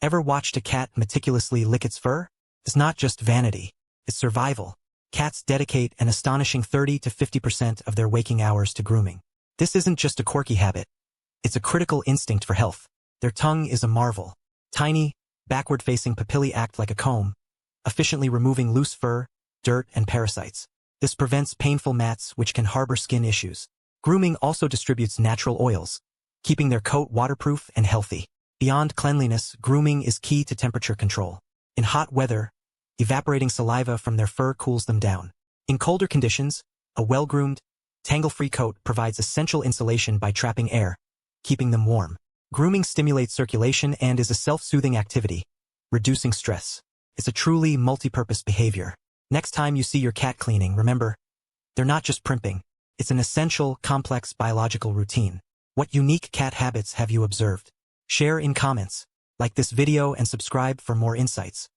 Ever watched a cat meticulously lick its fur? It's not just vanity, it's survival. Cats dedicate an astonishing 30 to 50% of their waking hours to grooming. This isn't just a quirky habit. It's a critical instinct for health. Their tongue is a marvel. Tiny, backward-facing papillae act like a comb, efficiently removing loose fur, dirt, and parasites. This prevents painful mats which can harbor skin issues. Grooming also distributes natural oils, keeping their coat waterproof and healthy. Beyond cleanliness, grooming is key to temperature control. In hot weather, evaporating saliva from their fur cools them down. In colder conditions, a well-groomed, tangle-free coat provides essential insulation by trapping air, keeping them warm. Grooming stimulates circulation and is a self-soothing activity, reducing stress. It's a truly multi-purpose behavior. Next time you see your cat cleaning, remember, they're not just primping. It's an essential, complex biological routine. What unique cat habits have you observed? Share in comments, like this video and subscribe for more insights.